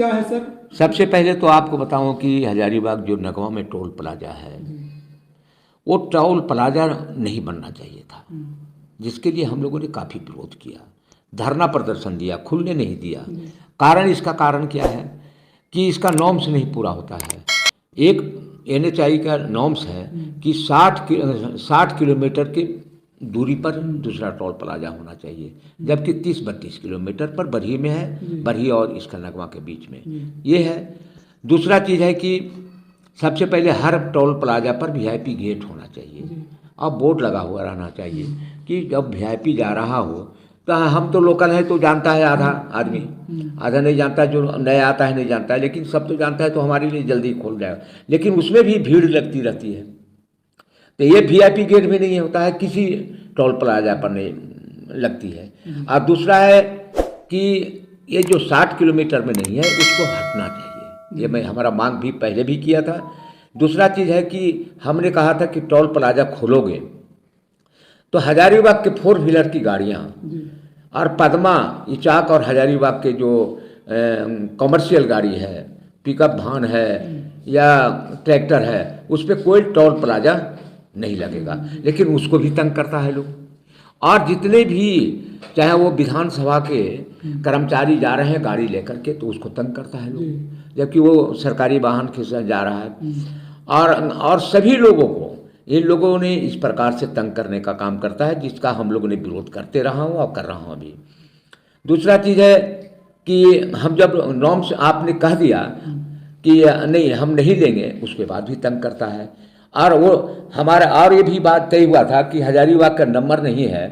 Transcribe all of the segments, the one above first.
क्या है सर? सबसे पहले तो आपको बताऊं कि हजारीबाग जो नगवा में टोल प्लाजा है, वो टोल प्लाजा नहीं बनना चाहिए था, जिसके लिए हम लोगों ने काफ़ी विरोध किया, धरना प्रदर्शन दिया, खुलने नहीं दिया। इसका कारण क्या है कि इसका नॉर्म्स नहीं पूरा होता है। एक NHAI का नॉर्म्स है कि 60 किलोमीटर की दूरी पर दूसरा टोल प्लाजा होना चाहिए, जबकि 30-32 किलोमीटर पर बरही में है, बरही और इसका नगवा के बीच में ये है। दूसरा चीज़ है कि सबसे पहले हर टोल प्लाजा पर VIP गेट होना चाहिए और बोर्ड लगा हुआ रहना चाहिए कि जब VIP जा रहा हो तो हम तो लोकल हैं तो जानता है आधा आदमी, आधा नहीं जानता, जो नया आता है नहीं जानता है, लेकिन सब तो जानता है तो हमारे लिए जल्दी खोल जाएगा। लेकिन उसमें भी भीड़ लगती रहती है, तो ये VIP गेट में नहीं होता है, किसी टोल प्लाजा पर नहीं लगती है। और दूसरा है कि ये जो 60 किलोमीटर में नहीं है, इसको हटना चाहिए। ये मैं हमारा मांग भी पहले भी किया था। दूसरा चीज़ है कि हमने कहा था कि टोल प्लाजा खोलोगे तो हजारीबाग के 4 व्हीलर की गाड़ियाँ और पद्मा, इचाक और हजारीबाग के जो कमर्शियल गाड़ी है, पिकअप वाहन है या ट्रैक्टर है, उस पर कोई टोल प्लाजा नहीं लगेगा, लेकिन उसको भी तंग करता है लोग। और जितने भी चाहे वो विधानसभा के कर्मचारी जा रहे हैं गाड़ी लेकर के, तो उसको तंग करता है लोग, जबकि वो सरकारी वाहन के साथ जा रहा है। और सभी लोगों को इन लोगों ने इस प्रकार से तंग करने का काम करता है, जिसका हम लोगों ने विरोध करते रहा हूँ और कर रहा हूँ अभी। दूसरा चीज़ है कि हम जब नॉर्म्स आपने कह दिया कि नहीं हम नहीं लेंगे, उसके बाद भी तंग करता है। और वो हमारा और ये भी बात तय हुआ था कि हजारीबाग का नंबर नहीं है,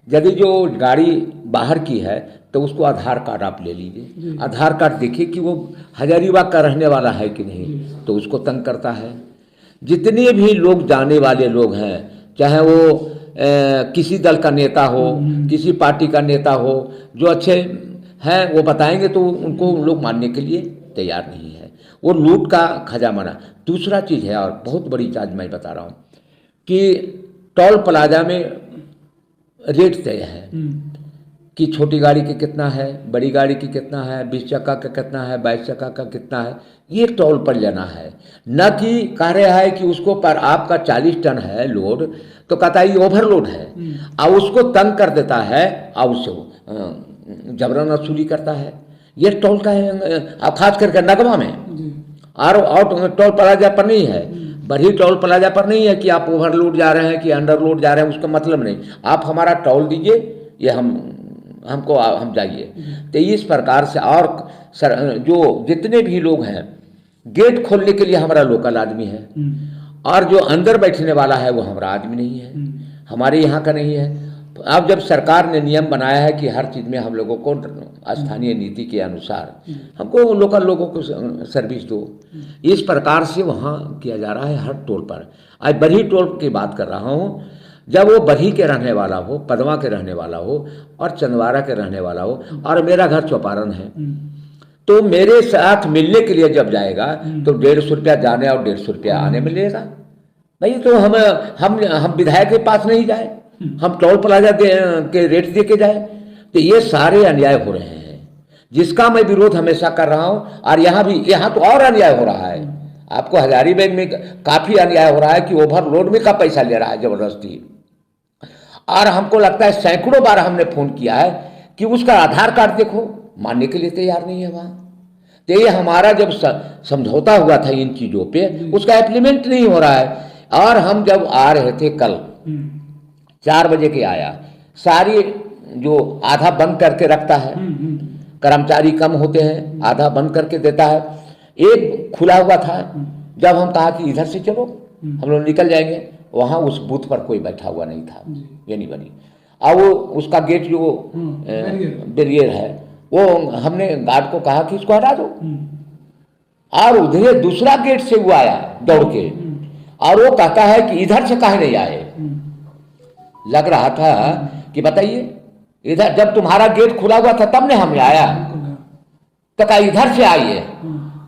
यदि जो गाड़ी बाहर की है तो उसको आधार कार्ड आप ले लीजिए, आधार कार्ड देखिए कि वो हजारीबाग का रहने वाला है कि नहीं, तो उसको तंग करता है। जितने भी लोग जाने वाले लोग हैं, चाहे वो किसी दल का नेता हो, किसी पार्टी का नेता हो, जो अच्छे हैं वो बताएंगे तो उनको लोग मानने के लिए तैयार नहीं है। वो लूट का खजाना। दूसरा चीज़ है और बहुत बड़ी चीज़ मैं बता रहा हूँ कि टोल प्लाजा में रेट तय है कि छोटी गाड़ी के कितना है, बड़ी गाड़ी की कितना है, 20 चक्का का कितना है, 22 चक्का का कितना है, ये टोल पर लेना है। न कि कह रहा है कि उसको पर आपका 40 टन है लोड, तो कहता है ये ओवरलोड है, और उसको तंग कर देता है और उससे जबरन वसूली करता है। ये टोल का है, खास करके नगवा में। और टोल प्लाजा पर नहीं है, बड़ी टोल प्लाजा पर नहीं है कि आप ओवरलोड जा रहे हैं कि अंडरलोड जा रहे हैं, उसका मतलब नहीं। आप हमारा टोल दीजिए, ये हम जाइए। तो इस प्रकार से और जो जितने भी लोग हैं, गेट खोलने के लिए हमारा लोकल आदमी है, और जो अंदर बैठने वाला है वो हमारा आदमी नहीं है, हमारे यहाँ का नहीं है। अब जब सरकार ने नियम बनाया है कि हर चीज़ में हम लोगों को स्थानीय नीति के अनुसार हमको लोकल लोगों को सर्विस दो, इस प्रकार से वहाँ किया जा रहा है हर टोल पर। आज बरही टोल की बात कर रहा हूँ, जब वो बरही के रहने वाला हो, पदमा के रहने वाला हो और चंदवारा के रहने वाला हो, और मेरा घर चौपारण है, तो मेरे साथ मिलने के लिए जब जाएगा तो 150 रुपया जाने और 150 रुपया आने में लेगा। भाई तो हम विधायक के पास नहीं जाए, हम टोल प्लाजा के रेट दे के जाए, तो ये सारे अन्याय हो रहे हैं, जिसका मैं विरोध हमेशा कर रहा हूँ। और यहाँ तो और अन्याय हो रहा है। आपको हजारीबाग में काफ़ी अन्याय हो रहा है कि ओवरलोड में का पैसा ले रहा है जबरदस्ती। और हमको लगता है सैकड़ों बार हमने फ़ोन किया है कि उसका आधार कार्ड देखो, मानने के लिए तैयार नहीं है वहाँ। तो ये हमारा जब समझौता हुआ था इन चीज़ों पे, उसका इम्प्लीमेंट नहीं हो रहा है। और हम जब आ रहे थे कल 4 बजे के आया, सारी जो आधा बंद करके रखता है, कर्मचारी कम होते हैं, आधा बंद करके देता है, एक खुला हुआ था। जब हम कहा कि इधर से चलो हम लोग निकल जाएंगे, वहाँ उस बूथ पर कोई बैठा हुआ नहीं था, ये नहीं बनी। और वो उसका गेट जो बैरियर है, वो हमने गार्ड को कहा कि इसको हटा दो, और उधर दूसरा गेट से वो आया दौड़ के, और वो कहता है कि इधर से काहे नहीं आए। लग रहा था कि बताइए, इधर जब तुम्हारा गेट खुला हुआ था तब ने हमने आया, तो कहा इधर से आइए।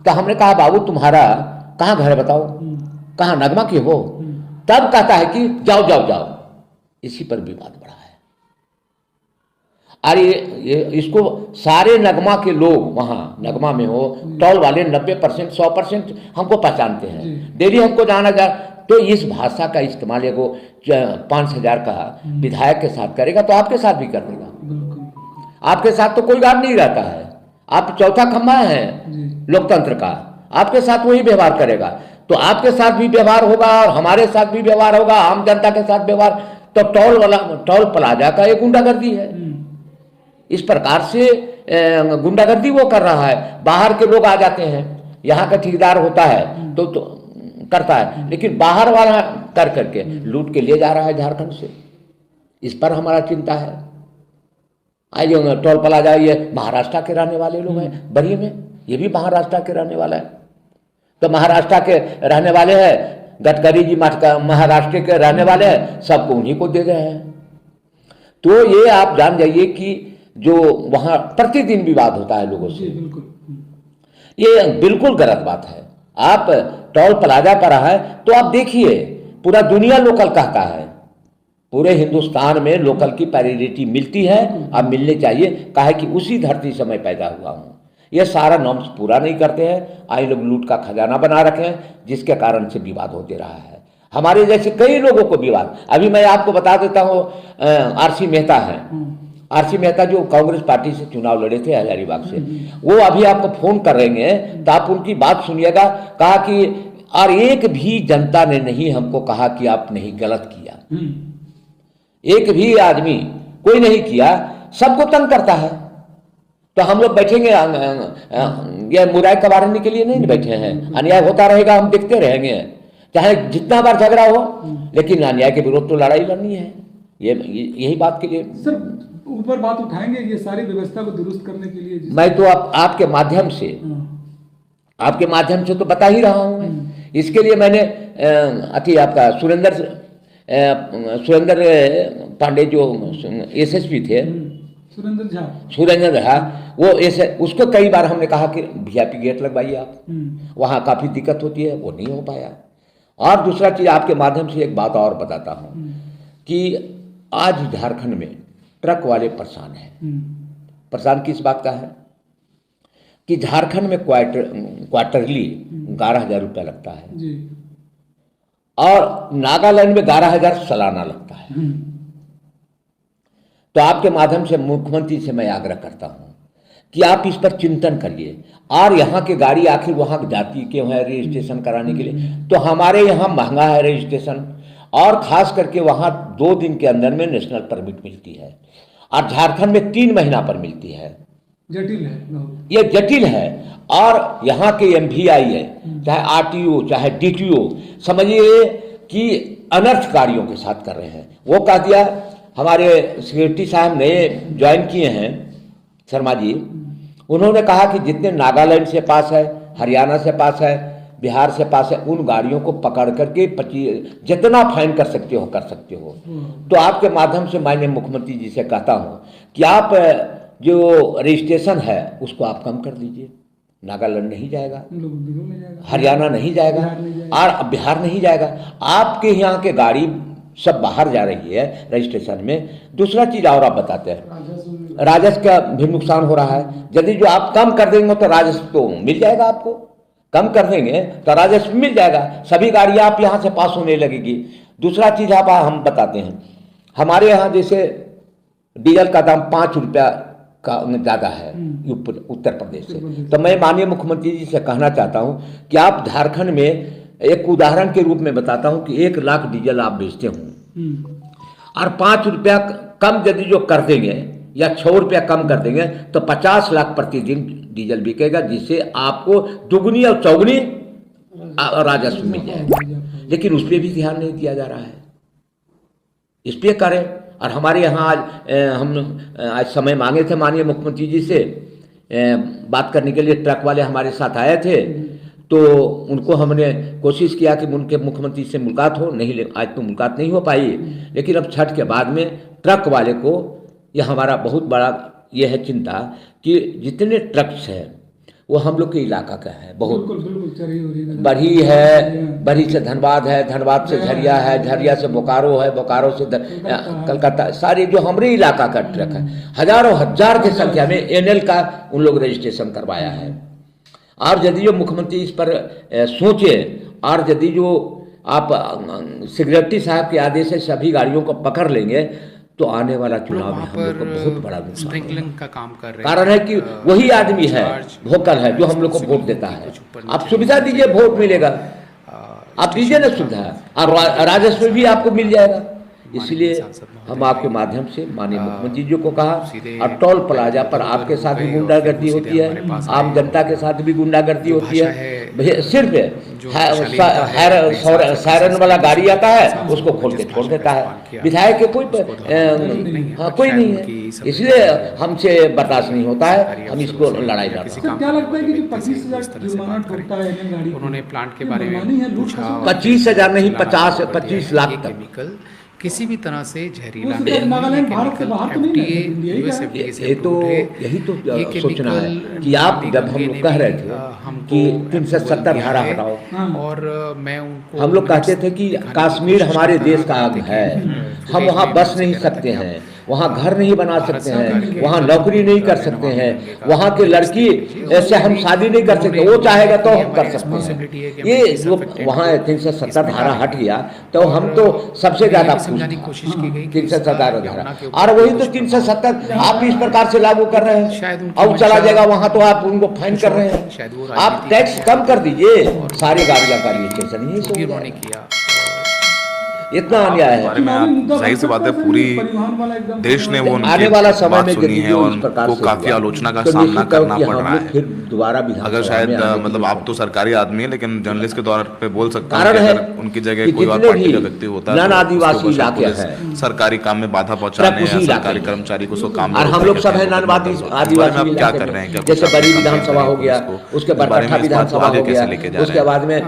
तो हमने कहा बाबू तुम्हारा कहाँ घर है बताओ, कहाँ नगमा के हो? तब कहता है कि जाओ जाओ जाओ। इसी पर विवाद बढ़ा है। और इसको सारे नगमा के लोग वहाँ नगमा में हो टोल वाले 90% 100% हमको पहचानते हैं, डेली हमको जाना जा। तो इस भाषा का इस्तेमाल एगो 5,000 का विधायक के साथ करेगा तो आपके साथ भी कर देगा। आपके साथ तो कोई बात नहीं रहता है, आप चौथा खंभा है लोकतंत्र का, आपके साथ वही व्यवहार करेगा। तो आपके साथ भी व्यवहार होगा और हमारे साथ भी व्यवहार होगा, आम जनता के साथ व्यवहार। तो टोल प्लाजा का एक गुंडागर्दी है। इस प्रकार से गुंडागर्दी वो कर रहा है। बाहर के लोग आ जाते हैं, यहाँ का ठेकेदार होता है तो करता है, लेकिन बाहर वाला कर करके लूट के ले जा रहा है झारखंड से। इस पर हमारा चिंता है। आइए टोल प्लाजा, ये महाराष्ट्र के रहने वाले लोग हैं बरिया में, ये भी महाराष्ट्र के रहने वाला है। तो महाराष्ट्र के रहने वाले हैं, गडकरी जी महाराष्ट्र के रहने वाले हैं, सबको उन्हीं को दे रहे हैं। तो ये आप जान जाइए कि जो वहाँ प्रतिदिन विवाद होता है लोगों से, ये बिल्कुल गलत बात है। आप टोल प्लाजा पर है तो आप देखिए, पूरा दुनिया लोकल कहता है, पूरे हिंदुस्तान में लोकल की प्रायोरिटी मिलती है, अब मिलने चाहिए। काहे कि उसी धरती से मैं पैदा हुआ हूँ। ये सारा नॉर्म्स पूरा नहीं करते हैं, आई लोग लूट का खजाना बना रखे हैं, जिसके कारण से विवाद होते रहा है। हमारे जैसे कई लोगों को विवाद, अभी मैं आपको बता देता हूँ, आरसी मेहता है, आरसी मेहता जो कांग्रेस पार्टी से चुनाव लड़े थे हजारीबाग से, वो अभी आपको फोन कर रहे हैं तो आप उनकी बात सुनिएगा। कहा कि और एक भी जनता ने नहीं हमको कहा कि आप नहीं गलत किया, एक भी आदमी कोई नहीं किया, सबको तंग करता है। तो हम लोग बैठेंगे ये मुराय कबारने के लिए नहीं बैठे हैं। अन्याय होता रहेगा, हम देखते रहेंगे, चाहे जितना बार झगड़ा हो, लेकिन अन्याय के विरोध तो लड़ाई लड़नी है। यही बात के लिए सर ऊपर बात उठाएंगे, ये सारी व्यवस्था को दुरुस्त करने के लिए मैं तो आपके माध्यम से तो बता ही रहा हूँ। इसके लिए मैंने आपका सुरेंद्र पांडे जो एसएसपी थे, सुरेंद्र झा, वो ऐसे उसको कई बार हमने कहा कि वीआईपी गेट लगवाइए आप, वहाँ काफ़ी दिक्कत होती है, वो नहीं हो पाया। और दूसरा चीज़ आपके माध्यम से एक बात और बताता हूँ कि आज झारखंड में ट्रक वाले परेशान हैं। परेशान किस बात का है कि झारखंड में क्वार्टरली 11,000 रुपया लगता है जी, और नागालैंड में 11,000 सालाना लगता है। तो आपके माध्यम से मुख्यमंत्री से मैं आग्रह करता हूं कि आप इस पर चिंतन करिए। और यहाँ की गाड़ी आखिर वहाँ जाती क्यों है रजिस्ट्रेशन कराने के लिए? तो हमारे यहाँ महंगा है रजिस्ट्रेशन, और ख़ास करके वहाँ 2 दिन के अंदर में नेशनल परमिट मिलती है, और झारखंड में 3 महीना पर मिलती है। जटिल है, ये जटिल है। और यहाँ के MVI है, चाहे RTO चाहे DTO, समझिए कि अनर्थ कार्यों के साथ कर रहे हैं। वो कह दिया, हमारे सिक्योरिटी साहब नए ज्वाइन किए हैं शर्मा जी, उन्होंने कहा कि जितने नागालैंड से पास है, हरियाणा से पास है, बिहार से पास है, उन गाड़ियों को पकड़ करके जितना फाइन कर सकते हो कर सकते हो। तो आपके माध्यम से मैंने मुख्यमंत्री जी से कहता हूँ कि आप जो रजिस्ट्रेशन है उसको आप कम कर दीजिए। नागालैंड नहीं जाएगा, हरियाणा नहीं जाएगा, और बिहार नहीं जाएगा। आपके यहाँ के गाड़ी सब बाहर जा रही है रजिस्ट्रेशन में। दूसरा चीज़ और आप बताते हैं, राजस्व का भी नुकसान हो रहा है। यदि जो आप कम कर देंगे तो राजस्व तो मिल जाएगा, आपको कम कर देंगे तो राजस्व मिल जाएगा, सभी गाड़ियाँ आप यहाँ से पास होने लगेगी। दूसरा चीज़ आप हम बताते हैं, हमारे यहाँ जैसे डीजल का दाम 5 रुपया का ज़्यादा है उत्तर प्रदेश से। तो मैं माननीय मुख्यमंत्री जी से कहना चाहता हूँ कि आप झारखंड में, एक उदाहरण के रूप में बताता हूँ कि 1 लाख डीजल आप बेचते हो और 5 रुपया कम यदि जो कर देंगे या 6 रुपया कम कर देंगे तो 50 लाख प्रतिदिन डीजल बिकेगा, जिससे आपको दुगनी और चौगुनी राजस्व मिल जाएगा। लेकिन उस पर भी ध्यान नहीं दिया जा रहा है, इस पर करें। और हमारे यहाँ आज समय मांगे थे माननीय मुख्यमंत्री जी से बात करने के लिए, ट्रक वाले हमारे साथ आए थे, तो उनको हमने कोशिश किया कि उनके मुख्यमंत्री से मुलाकात हो, नहीं आज तो मुलाकात नहीं हो पाई। लेकिन अब छठ के बाद में ट्रक वाले को, यह हमारा बहुत बड़ा यह है चिंता कि जितने ट्रक्स हैं वो हम लोग के इलाका का है बहुत। बिल्कुल बिल्कुल चरी हो रही है। बरही है, बरही से धनबाद है, धनबाद से झरिया है, झरिया से बोकारो है, बोकारो से कलकत्ता, सारी जो हमारे इलाका का ट्रक है, हजारों हजार की संख्या में एनएल का उन लोग रजिस्ट्रेशन करवाया है। और यदि जो मुख्यमंत्री इस पर सोचे, और यदि जो आप सेक्रेटरी साहब के आदेश से सभी गाड़ियों को पकड़ लेंगे तो आने वाला चुनाव में हम लोग को बहुत बड़ा नुकसान स्प्रिंकलिंग का काम कर रहे हैं। कारण है कि वही आदमी है, वोकल है, जो हम लोग को वोट देता है। आप सुविधा दीजिए, वोट मिलेगा, आप दीजिए ना सुविधा, और राजस्व भी आपको मिल जाएगा। इसलिए हम आपके माध्यम से माननीय मुख्यमंत्री जी को कहा, और टोल प्लाजा पर आपके साथ भी गुंडागर्दी होती है, आम जनता के साथ भी गुंडागर्दी होती है। सिर्फ सायरन वाला गाड़ी आता है, उसको खोल के छोड़ देता है। विधायक के कोई नहीं है, इसलिए हमसे बर्दाश्त नहीं होता है, हम इसको लड़ाई लड़ रहे हैं। क्या लगता है कि जो 25,000 जुर्माना ठोकता है एनएल गाड़ी, उन्होंने प्लांट के बारे में पूछा। 25,000 नहीं, 25 लाख तक केमिकल किसी भी तरह से जहरीला तो नागालैंड भारत से बाहर तो नहीं है, इंडिया ही का है। ये तो यही तो सोचना है कि आप जब हम लोग कह रहे थे कि 370 धारा हटाओ, और मैं उनको हम लोग कहते थे कि कश्मीर हमारे देश का अंग है, हम वहाँ बस नहीं सकते हैं, वहाँ घर नहीं बना सकते हैं, वहाँ नौकरी नहीं कर सकते हैं, वहाँ के लड़की ऐसे हम शादी नहीं कर सकते, वो चाहेगा तो हम कर सकते हैं। ये जो वहाँ 370 धारा हट गया तो हम तो सबसे ज्यादा समझाने की कोशिश की गई 370 धारा, और वही तो 370 आप इस प्रकार से लागू कर रहे हैं। शायद अब चला जाएगा वहाँ तो आप उनको फाइन कर रहे हैं। आप टैक्स कम कर दीजिए, सारी गाड़ियाँ का रजिस्ट्रेशन ही सो उन्होंने किया। इतना अन्याय है। बारे में आप जाहिर सी बात है, पूरी देश ने वो आने वाला उनकी समय बात में सुनी यदि है जो और इस प्रकार उनको से काफी हुआ, आलोचना का तो सामना निश्चित करना कि पड़ हम रहा लोग है। फिर दोबारा विधानसभा अगर शायद में आने की मतलब आप तो सरकारी आदमी है, लेकिन जर्नलिस्ट के तौर पे बोल सकते हैं कारण कि है अगर उनकी जगह कि कोई और जितने पार्टी का भी व्यक्ति होता नन तो आदिवासी उसके ऊपर इलाके पुलिस हैं, सरकारी काम में बाधा पहुंचाने या प्रकृति सरकारी इलाके, कर्मचारी को उसको काम और हम लोग सब है नन आदिवासी आप क्या इलाके कर में। रहे हैं? जैसे बड़ी विधानसभा हो गया, उसके बाद कट्ठा विधानसभा हो गया, उसके बाद में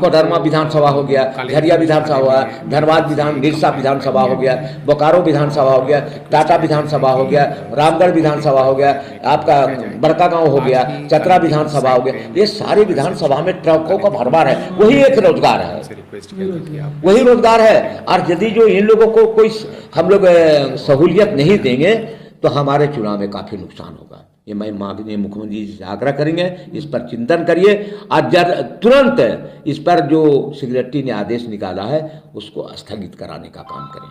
कोडरमा विधानसभा हो गया, झरिया विधानसभा हुआ, धनबाद निरसा विधानसभा हो गया, बोकारो विधानसभा हो गया, टाटा विधानसभा हो गया, रामगढ़ विधानसभा हो गया, आपका बड़का गांव हो गया, चतरा विधानसभा हो गया। ये सारी विधानसभा में ट्रकों का भरमार है, वही एक रोजगार है, वही रोजगार है। और यदि जो इन लोगों को कोई हम लोग सहूलियत नहीं देंगे तो हमारे चुनाव में काफी नुकसान होगा। ये मैं माननीय मुख्यमंत्री जी से आग्रह करेंगे, इस पर चिंतन करिए, और तुरंत इस पर जो सेक्रेटरी ने आदेश निकाला है उसको स्थगित कराने का काम करें।